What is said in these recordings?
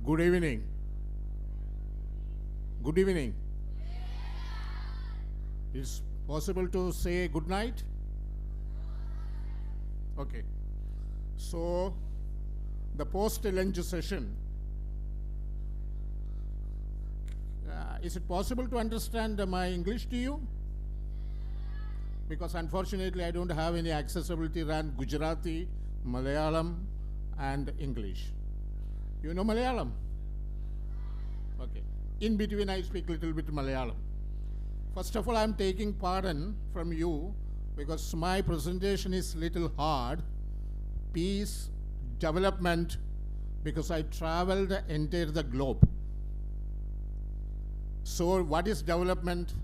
Good evening. Good evening. Is possible to say good night? Okay. So, the post-lunch session. Is it possible to understand my English to you? Because unfortunately I don't have any accessibility around Gujarati, Malayalam and English. You know Malayalam? Okay. In between I speak a little bit Malayalam. First of all, I'm taking pardon from you because my presentation is little hard. Peace, development, because I traveled the entire the globe. So what is development?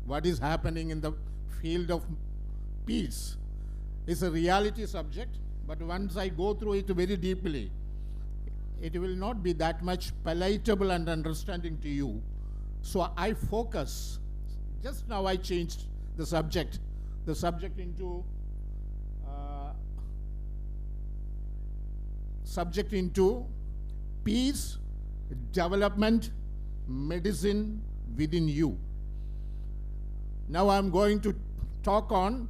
What is happening in the field of peace is a reality subject, but once I go through it very deeply, it will not be that much palatable and understanding to you. So I focus, just now I changed the subject into peace, development, medicine within you. Now I'm going to talk on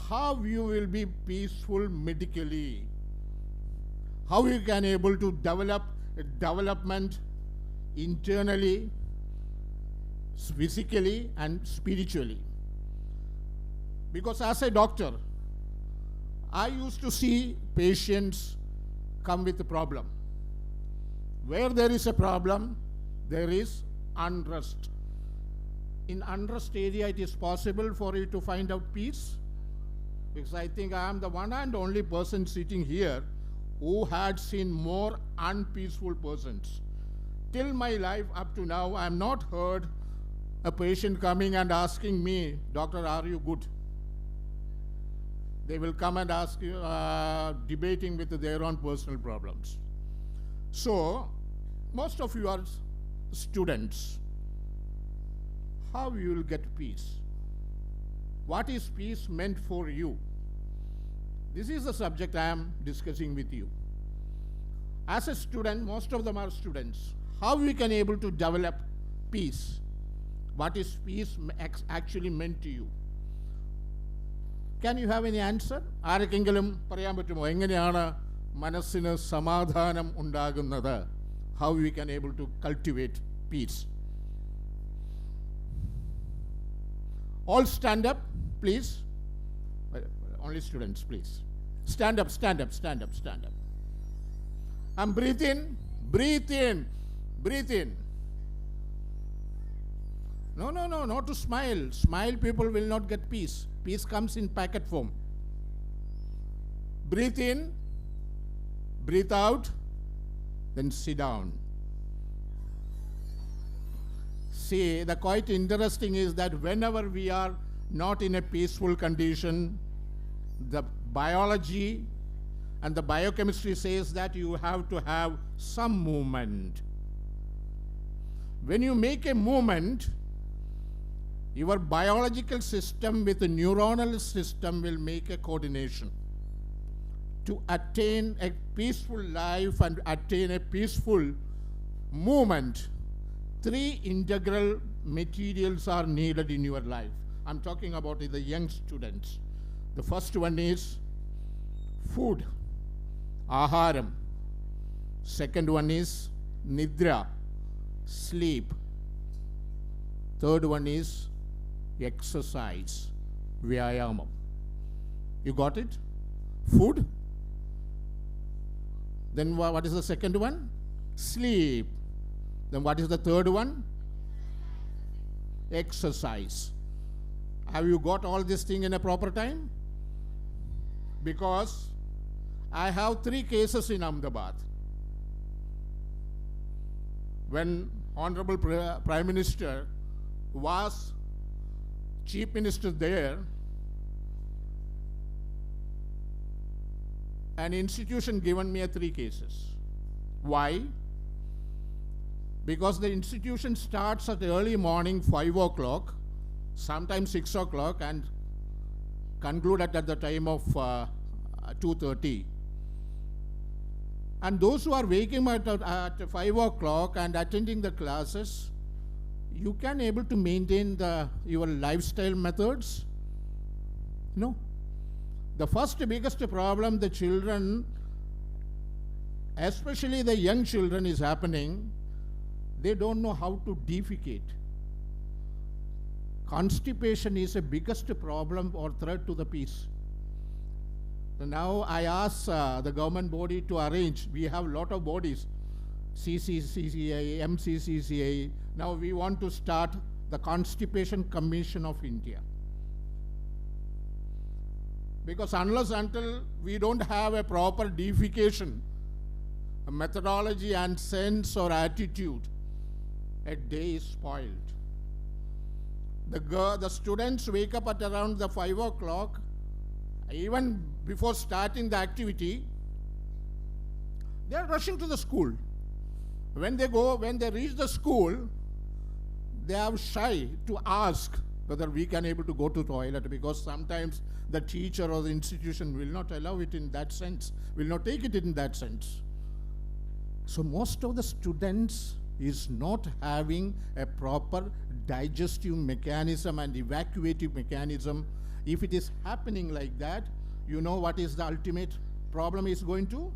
how you will be peaceful medically, how you can able to develop development internally, physically and spiritually. Because as a doctor, I used to see patients come with a problem. Where there is a problem, there is unrest. In unrest area, it is possible for you to find out peace? Because I think I am the one and only person sitting here who had seen more unpeaceful persons. Till my life up to now, I have not heard a patient coming and asking me, "Doctor, are you good?" They will come and ask you, debating with their own personal problems. So, most of you are students. How you will get peace? What is peace meant for you? This is the subject I am discussing with you. As a student, most of them are students. How we can able to develop peace? What is peace actually meant to you? Can you have any answer? ആർക്കെങ്കിലും പറയാൻ പറ്റുമോ എങ്ങനെയാണ് മനസ്സിന് സമാധാനം ഉണ്ടാകുന്നത്? How we can able to cultivate peace? All stand up, please. Only students, please. Stand up, stand up, stand up, stand up. And breathe in, breathe in, breathe in. No, no, no, not to smile. Smile, people will not get peace. Peace comes in packet form. Breathe in, breathe out, then sit down. See, the quite interesting is that whenever we are not in a peaceful condition, the biology and the biochemistry says that you have to have some movement. When you make a movement, your biological system with the neuronal system will make a coordination to attain a peaceful life and attain a peaceful movement. 3 integral materials are needed in your life. I'm talking about the young students. The first one is food, aharam. Second one is nidra, sleep. Third one is exercise, vyayamam. You got it? Food. Then what is the second one? Sleep. Then what is the third one? Exercise. Have you got all this thing in a proper time? Because I have 3 cases in Ahmedabad. When Honorable Prime Minister was Chief Minister there, an institution given me 3 cases. Why? Because the institution starts at early morning 5 o'clock, sometimes 6 o'clock, and concluded at the time of 2:30. And those who are waking at 5 o'clock and attending the classes, you can able to maintain your lifestyle methods? No. The first biggest problem the children, especially the young children, is happening, they don't know how to defecate. Constipation is the biggest problem or threat to the peace. Now I ask the government body to arrange. We have a lot of bodies, CCCCI, MCCCI. Now we want to start the Constipation Commission of India. Because unless until we don't have a proper defecation, a methodology and sense or attitude, a day is spoiled. The students wake up at around the 5 o'clock, even before starting the activity, they are rushing to the school. When they reach the school, they are shy to ask whether we can able to go to toilet, because sometimes the teacher or the institution will not allow it in that sense, will not take it in that sense. So most of the students is not having a proper digestive mechanism and evacuative mechanism. If it is happening like that, you know what is the ultimate problem is going to?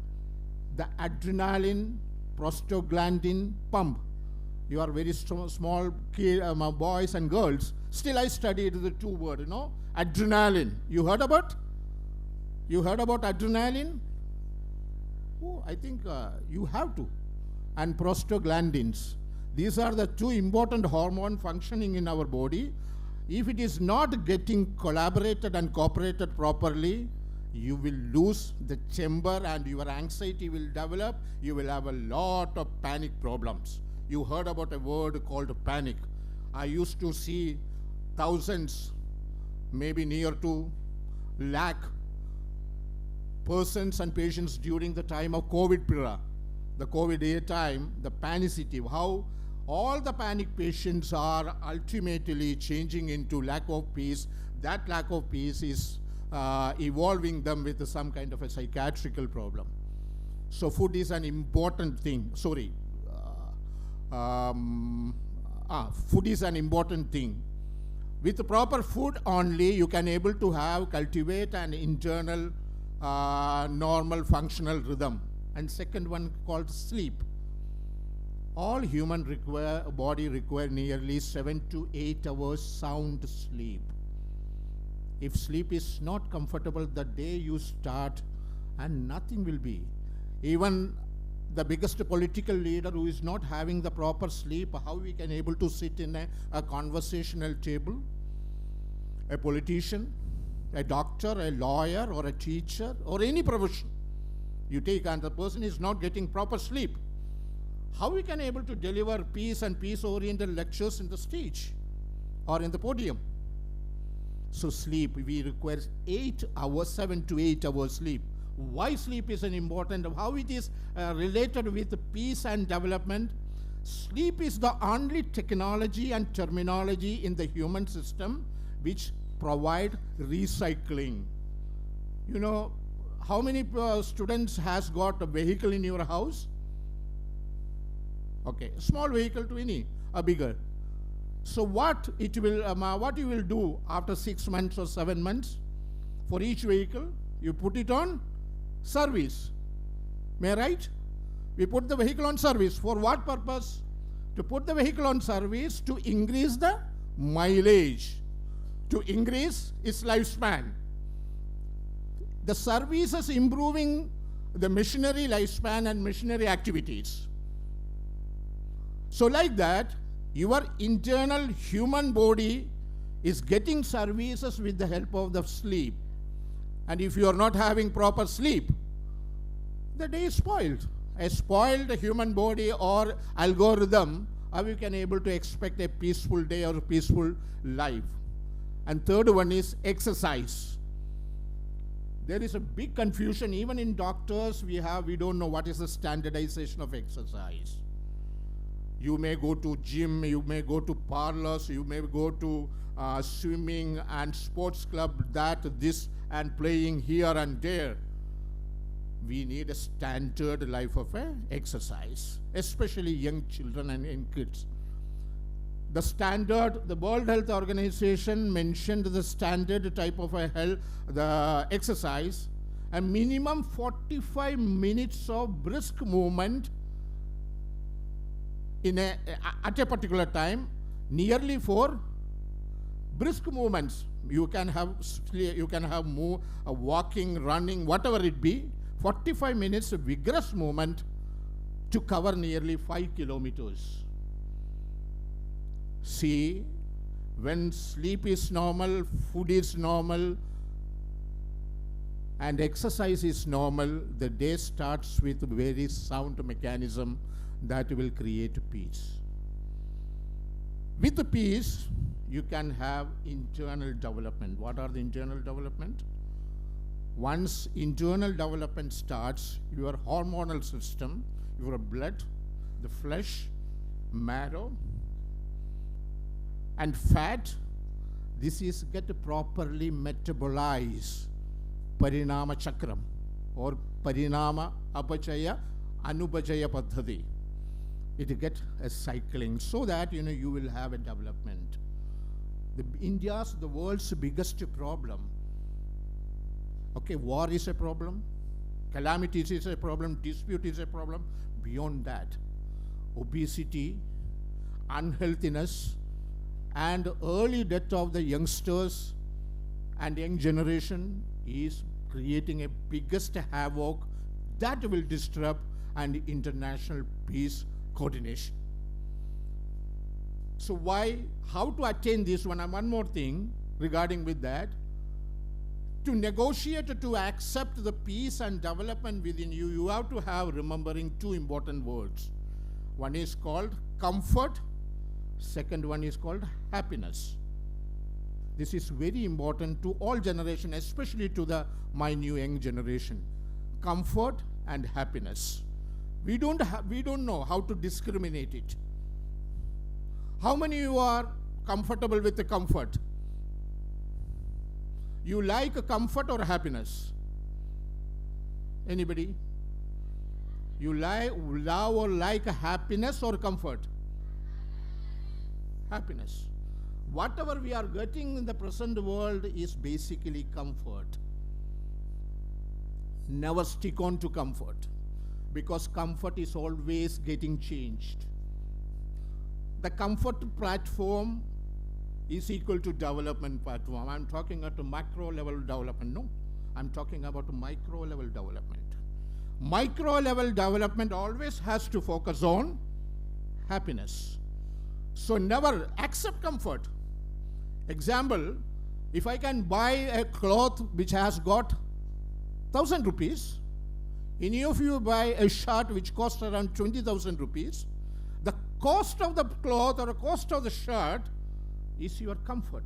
The adrenaline, prostaglandin pump. You are very small boys and girls. Still I studied the two words, adrenaline. You heard about adrenaline? Oh, I think you have to. And prostaglandins. These are the two important hormones functioning in our body. If it is not getting collaborated and cooperated properly, you will lose the chamber and your anxiety will develop. You will have a lot of panic problems. You heard about a word called panic. I used to see thousands, maybe near to lakh persons and patients during the time of COVID period. The COVID time, the panicity, how all the panic patients are ultimately changing into lack of peace. That lack of peace is evolving them with some kind of a psychiatrical problem. So food is an important thing. Food is an important thing. With the proper food only, you can able to cultivate an internal normal functional rhythm. And second one called sleep. All human body require nearly 7 to 8 hours sound sleep. If sleep is not comfortable, the day you start and nothing will be. Even the biggest political leader who is not having the proper sleep, how we can able to sit in a conversational table? A politician, a doctor, a lawyer, or a teacher, or any profession you take, and the person is not getting proper sleep. How we can able to deliver peace and peace-oriented lectures in the stage or in the podium? So sleep, we require 8 hours, 7 to 8 hours sleep. Why sleep is an important, how it is related with peace and development. Sleep is the only technology and terminology in the human system which provide recycling. You know, how many students has got a vehicle in your house? Okay, small vehicle to any, a bigger. So what you will do after 6 months or 7 months? For each vehicle, you put it on service. Am I right? We put the vehicle on service. For what purpose? To put the vehicle on service to increase the mileage, to increase its lifespan. The service is improving the machinery lifespan and machinery activities. So like that, your internal human body is getting services with the help of the sleep. And if you are not having proper sleep, the day is spoiled. A spoiled human body or algorithm, how you can able to expect a peaceful day or a peaceful life. And third one is exercise. There is a big confusion. Even in doctors, we don't know what is the standardization of exercise. You may go to gym, you may go to parlors, you may go to swimming and sports club, this and playing here and there. we need a standard life of exercise, especially young children and young kids. The standard, the World Health Organization mentioned the standard type of the exercise, a minimum 45 minutes of brisk movement at a particular time, nearly for brisk movements. You can have walking, running, whatever it be, 45 minutes of vigorous movement to cover nearly 5 kilometers. See, when sleep is normal, food is normal, and exercise is normal, the day starts with a very sound mechanism that will create peace. With the peace, you can have internal development. What are the internal development? Once internal development starts, your hormonal system, your blood, the flesh, marrow, and fat, this is get properly metabolized. Parinama chakram or parinama apachaya anupachaya paddhati. It get a cycling so that you will have a development. The world's biggest problem. Okay, war is a problem, calamities is a problem, dispute is a problem. Beyond that, obesity, unhealthiness, and early death of the youngsters and young generation is creating a biggest havoc that will disrupt an international peace coordination. So how to attain this one? And one more thing regarding with that, to negotiate, to accept the peace and development within you, you have to have remembering two important words. One is called comfort, second one is called happiness. This is very important to all generations, especially to my new young generation. Comfort and happiness. We don't know how to discriminate it. How many of you are comfortable with the comfort? You like comfort or happiness? Anybody? You love or like happiness or comfort? Happiness. Whatever we are getting in the present world is basically comfort. Never stick on to comfort, because comfort is always getting changed. The comfort platform is equal to development platform. I'm talking at a macro level development. No, I'm talking about micro level development. Micro level development always has to focus on happiness. So never accept comfort. Example, if I can buy a cloth which has got 1,000 rupees, any of you buy a shirt which costs around 20,000 rupees, the cost of the cloth or the cost of the shirt is your comfort.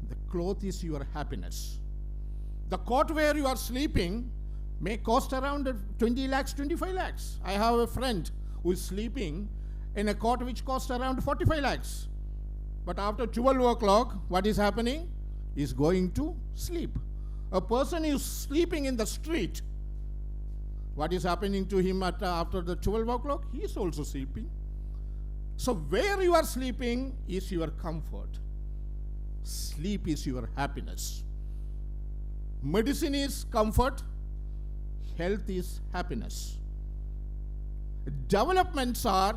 The cloth is your happiness. The cot where you are sleeping may cost around 20 lakhs, 25 lakhs. I have a friend who is sleeping in a cot which costs around 45 lakhs. But after 12 o'clock, what is happening? He is going to sleep. A person is sleeping in the street. What is happening to him after the 12 o'clock? He is also sleeping. So where you are sleeping is your comfort. Sleep is your happiness. Medicine is comfort. Health is happiness. Developments are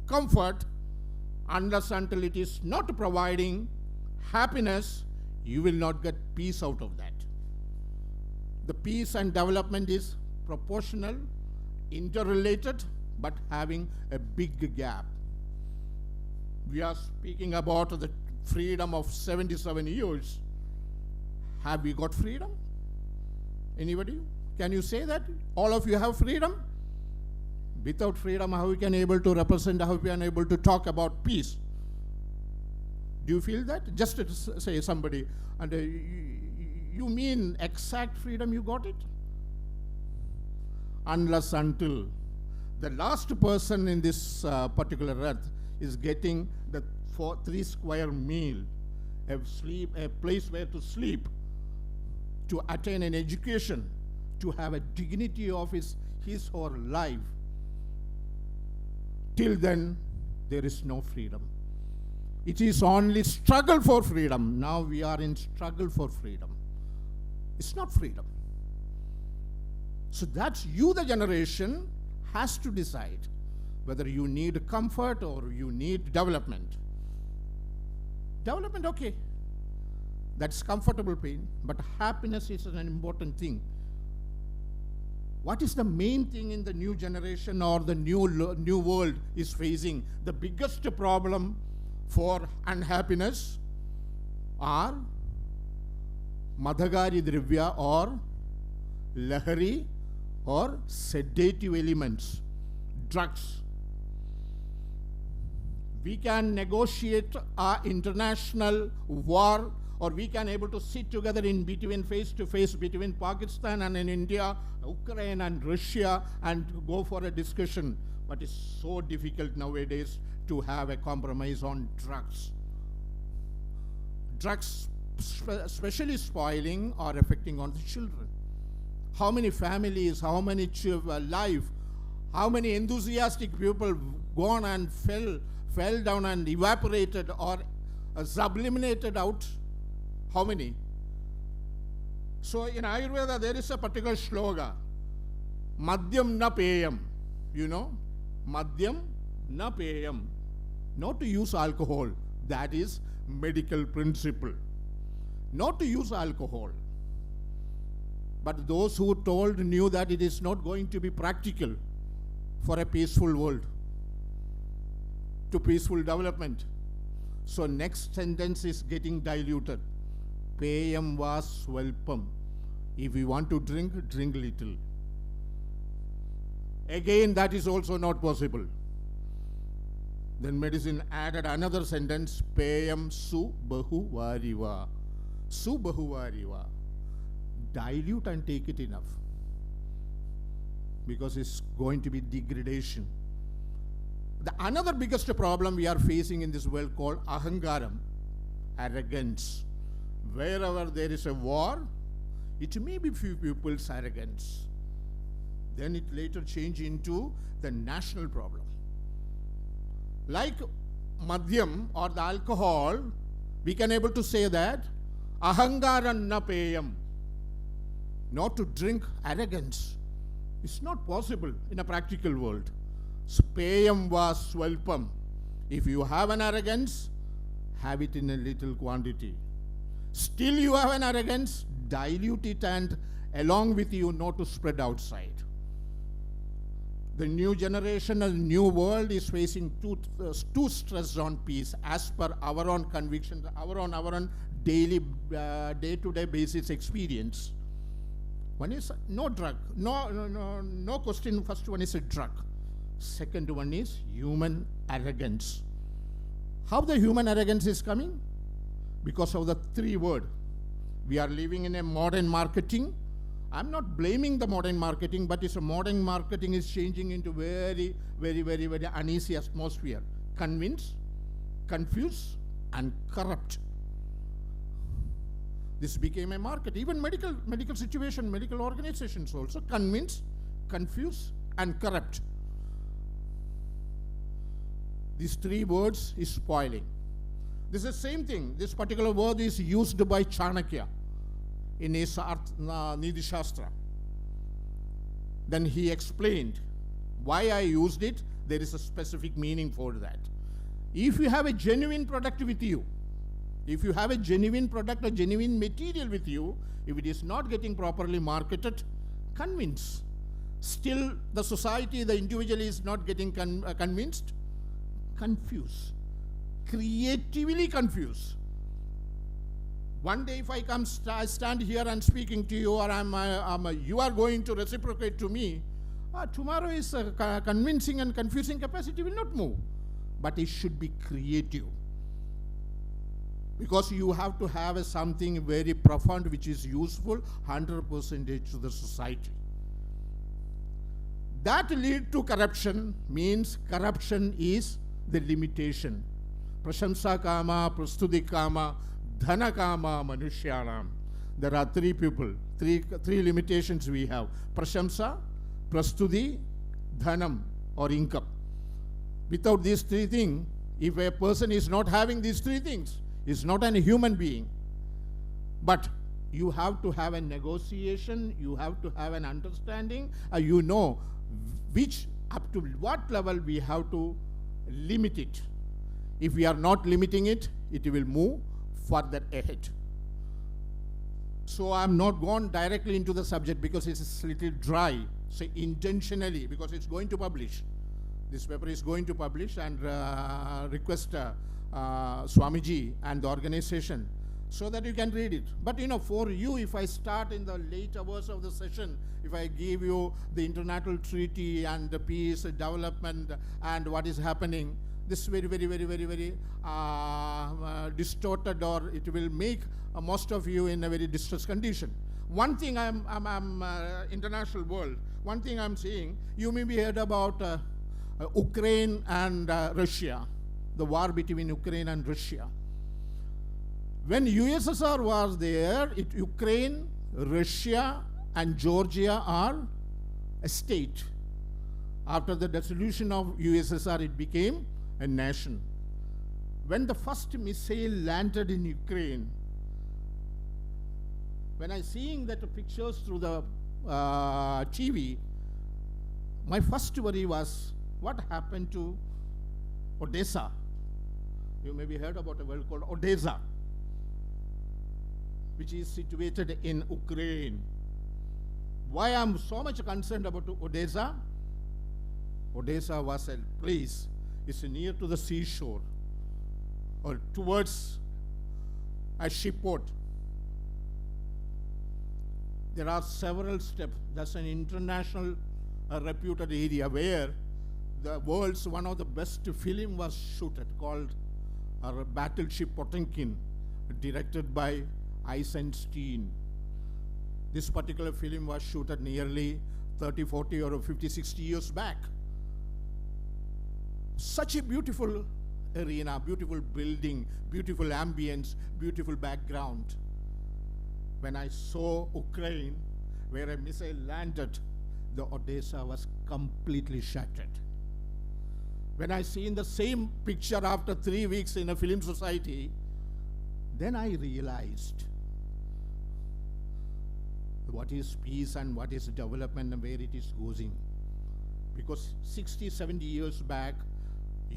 comfort. Unless until it is not providing happiness, you will not get peace out of that. The peace and development is proportional, interrelated, but having a big gap. We are speaking about the freedom of 77 years. Have we got freedom? Anybody? Can you say that? All of you have freedom? Without freedom, how we can able to represent, how we are able to talk about peace? Do you feel that? Just to say somebody, and you mean exact freedom you got it? Unless until the last person in this particular earth is getting the 3 square meal, a place where to sleep, to attain an education, to have a dignity of his or her life. Till then, there is no freedom. It is only struggle for freedom. Now we are in struggle for freedom. It's not freedom. So that's you, the generation, has to decide whether you need comfort or you need development. Development, okay. That's comfortable pain, but happiness is an important thing. What is the main thing in the new generation or the new world is facing? The biggest problem for unhappiness are madhagari dravya or lahari or sedative elements, drugs. We can negotiate our international war, or we can able to sit together in between, face to face between Pakistan and in India, Ukraine and Russia, and go for a discussion. But it's so difficult nowadays to have a compromise on drugs. Drugs especially spoiling or affecting on the children. How many families, how many life, how many enthusiastic people gone and fell down and evaporated or sublimated out? How many? So in Ayurveda there is a particular shloka, Madhyam na peyam. You know, Madhyam na peyam. Not to use alcohol. That is medical principle. Not to use alcohol. But those who told knew that it is not going to be practical for a peaceful world, to peaceful development. So next sentence is getting diluted. Peyam was swalpam. If you want to drink, drink little. Again, that is also not possible. Then medicine added another sentence, Peyam su bahu variva. Su bahu variva. Dilute and take it enough. Because it's going to be degradation. The another biggest problem we are facing in this world called ahangaram, arrogance. Wherever there is a war, it may be few people's arrogance. Then it later change into the national problem. Like madhyam or the alcohol, we can able to say that ahangaram na peyam. Not to drink arrogance. It's not possible in a practical world. Peyam was swalpam. If you have an arrogance, have it in a little quantity. Still you have an arrogance, dilute it and along with you not to spread outside. The new generation and new world is facing two stress on peace as per our own convictions, our own daily, day-to-day basis experience. One is no drug, no question. First one is a drug. Second one is human arrogance. How the human arrogance is coming? Because of the three words. We are living in a modern marketing. I'm not blaming the modern marketing, but it's a modern marketing is changing into very uneasy atmosphere. Convince, confuse, and corrupt. This became a market. Even medical situation, medical organizations also convince, confuse, and corrupt. These three words is spoiling. This is the same thing. This particular word is used by Chanakya in his Nidhi Shastra. Then he explained why I used it. There is a specific meaning for that. If you have a genuine product with you, if you have a genuine product, a genuine material with you, if it is not getting properly marketed, convince. Still, the society, the individual is not getting convinced, confuse. Creatively confuse. One day if I come stand here and speaking to you, or you are going to reciprocate to me, tomorrow is convincing and confusing capacity will not move. But it should be creative. Because you have to have something very profound which is useful 100% to the society. That lead to corruption means corruption is the limitation. Prashamsa kama, prastuti kama, dhana kama, manushyanam. there are three people, three limitations we have. Prashamsa, prastuti, dhanam, or income. Without these three things, if a person is not having these three things, is not a human being. But you have to have a negotiation, you have to have an understanding, you know which, up to what level we have to limit it. If we are not limiting it, it will move further ahead. So I'm not gone directly into the subject because it's a little dry, so intentionally, because it's going to publish. This paper is going to publish, and request Swamiji and the organization so that you can read it. But for you, if I start in the late hours of the session, if I give you the international treaty and the peace, development, and what is happening, this is very, very, very, very, very distorted, or it will make most of you in a very distressed condition. One thing I'm international world, one thing I'm saying, you may be heard about Ukraine and Russia, the war between Ukraine and Russia. When USSR was there, Ukraine, Russia, and Georgia are a state. After the dissolution of USSR, it became a nation. When the first missile landed in Ukraine, when I seeing that pictures through the TV, my first worry was, what happened to Odessa? You maybe heard about a word called Odessa, which is situated in Ukraine. Why I'm so much concerned about Odessa? Odessa was a place, it's near to the seashore, or towards a shipport. There are several steps. That's an international reputed area where the world's one of the best film was shooted, called Battleship Potemkin, directed by Eisenstein. This particular film was shooted nearly 30, 40 or 50, 60 years back. Such a beautiful arena, beautiful building, beautiful ambience, beautiful background. When I saw Ukraine, where a missile landed, the Odessa was completely shattered. When I seen the same picture after 3 weeks in a film society, then I realized what is peace and what is development and where it is going. Because 60, 70 years back,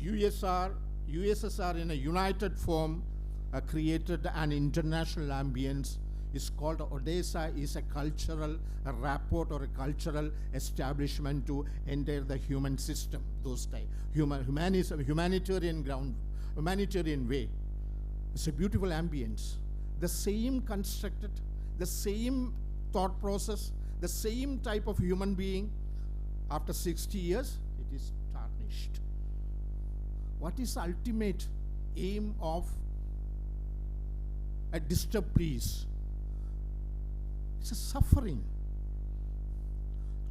USSR in a united form created an international ambience. It's called Odessa, is a cultural rapport or a cultural establishment to enter the human system, those type. Humanitarian ground, humanitarian way. It's a beautiful ambience. The same constructed, the same thought process, the same type of human being, after 60 years, it is tarnished. What is ultimate aim of a disturbed peace? It's a suffering.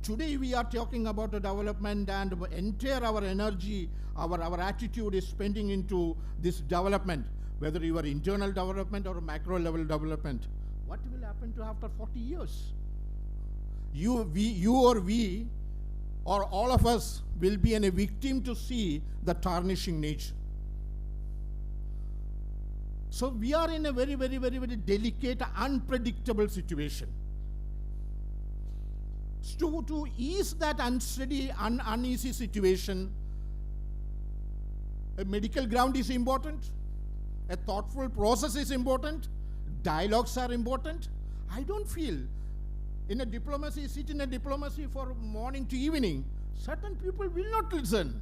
Today we are talking about the development, and entire our energy, our attitude is spending into this development, whether you are internal development or macro level development. What will happen to after 40 years? You or all of us will be a victim to see the tarnishing nature. So we are in a very, very, very, very delicate, unpredictable situation. To ease that unsteady, uneasy situation, a medical ground is important, a thoughtful process is important, dialogues are important. I don't feel in a diplomacy, sit in a diplomacy for morning to evening, certain people will not listen.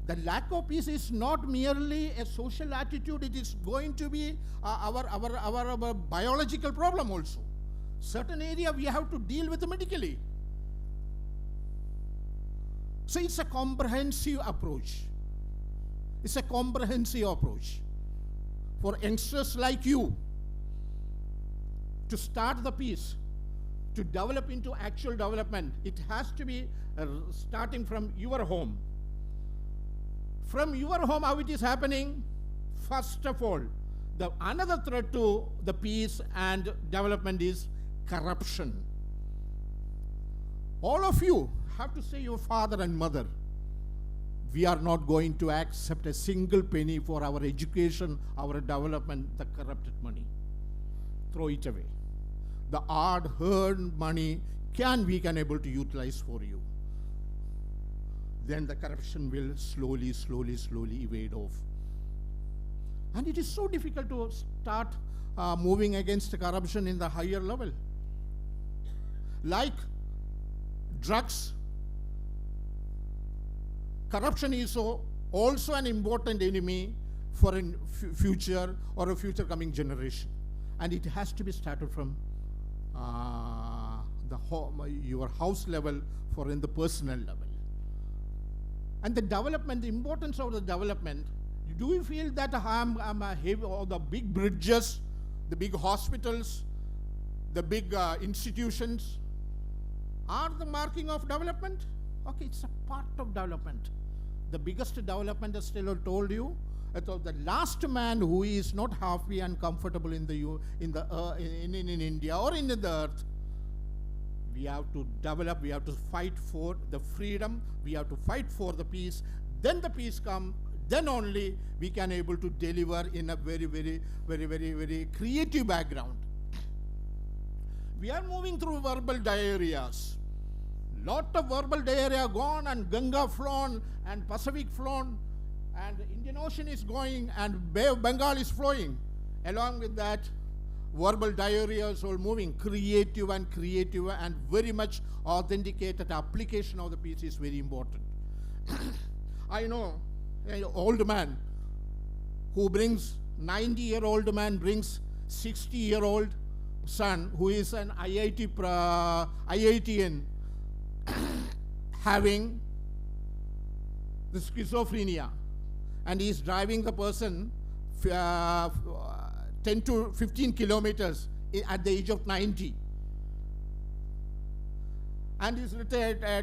The lack of peace is not merely a social attitude, it is going to be our biological problem also. Certain area we have to deal with medically. So it's a comprehensive approach. It's a comprehensive approach. For youngsters like you, to start the peace, to develop into actual development, it has to be starting from your home. From your home, how it is happening? First of all, The another threat to the peace and development is corruption. All of you have to say your father and mother, we are not going to accept a single penny for our education, our development, the corrupted money. Throw it away. The hard-earned money we can able to utilize for you. Then the corruption will slowly evade off. And it is so difficult to start moving against corruption in the higher level. Like drugs, corruption is also an important enemy for a future or a future coming generation. And it has to be started from your house level for in the personal level. And the development, the importance of the development, do you feel that all the big bridges, the big hospitals, the big institutions are the marking of development? Okay, it's a part of development. The biggest development, as still told you, the last man who is not happy and comfortable in India or in the earth, we have to develop, we have to fight for the freedom, we have to fight for the peace. Then the peace comes, then only we can able to deliver in a very creative background. We are moving through verbal diarrheas. Lot of verbal diarrhea gone, and Ganga flown, and Pacific flown, and Indian Ocean is going, and Bay of Bengal is flowing. Along with that, verbal diarrhea is all moving. Creative and very much authenticated application of the piece is very important. I know an old man who brings, 90-year-old man brings 60-year-old son who is an IITian having the schizophrenia, and he is driving the person 10 to 15 kilometers at the age of 90, and is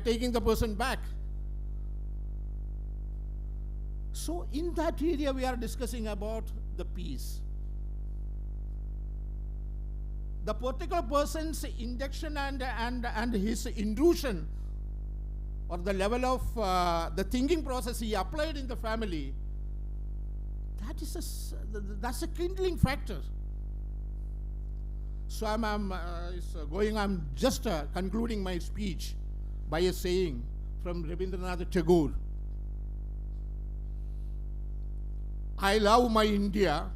taking the person back. So in that area we are discussing about the peace. The particular person's induction and his intrusion, or the level of the thinking process he applied in the family, that's a kindling factor. So I'm just concluding my speech by a saying from Rabindranath Tagore. I love my India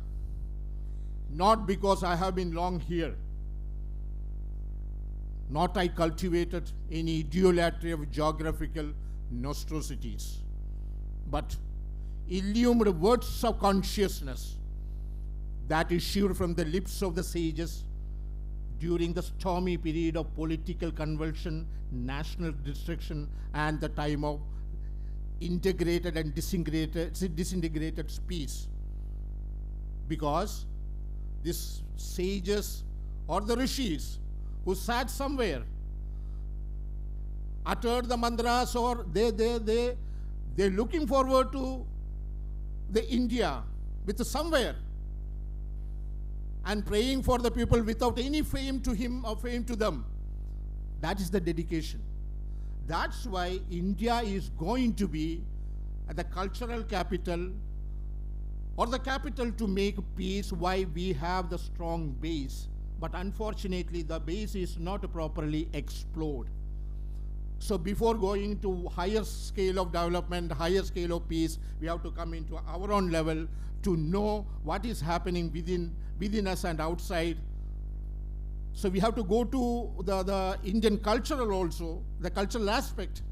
not because I have been long here, not I cultivated any idolatry of geographical monstrosities, but illumined words of consciousness that issued from the lips of the sages during the stormy period of political convulsion, national destruction, and the time of integrated and disintegrated peace. Because these sages or the rishis who sat somewhere uttered the mantras, or they're looking forward to the India with somewhere and praying for the people without any fame to him or fame to them. That is the dedication. That's why India is going to be the cultural capital or the capital to make peace. Why? We have the strong base, but unfortunately the base is not properly explored. So before going to higher scale of development, higher scale of peace, we have to come into our own level to know what is happening within us and outside. So we have to go to the Indian cultural also, the cultural aspect,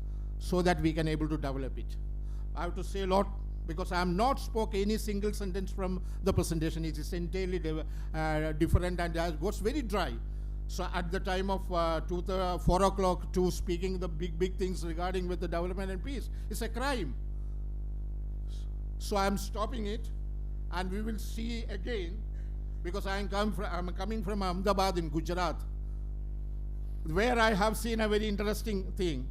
so that we can able to develop it. I have to say a lot because I am not spoke any single sentence from the presentation. It is entirely different and it goes very dry. So at the time of 4 o'clock to speaking the big things regarding with the development and peace, it's a crime. So I am stopping it, and we will see again, because I'm coming from Ahmedabad in Gujarat, where I have seen a very interesting thing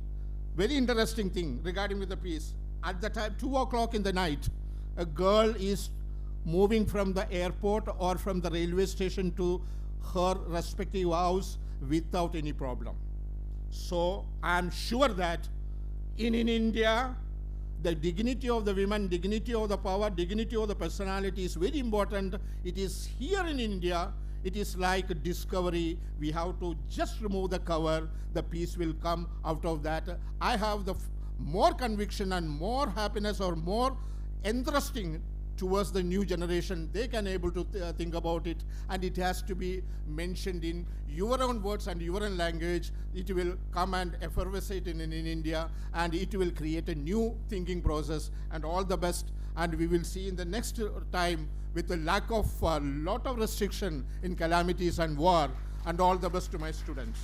regarding with the peace. At the time, 2 o'clock in the night, a girl is moving from the airport or from the railway station to her respective house without any problem. So I'm sure that in India, the dignity of the women, dignity of the power, dignity of the personality is very important. It is here in India. It is like a discovery. We have to just remove the cover. The peace will come out of that. I have the more conviction and more happiness or more interesting towards the new generation. They can able to think about it, and it has to be mentioned in your own words and your own language. It will come and effervescate in India, and it will create a new thinking process. And all the best, and we will see in the next time with the lack of a lot of restriction in calamities and war. And all the best to my students.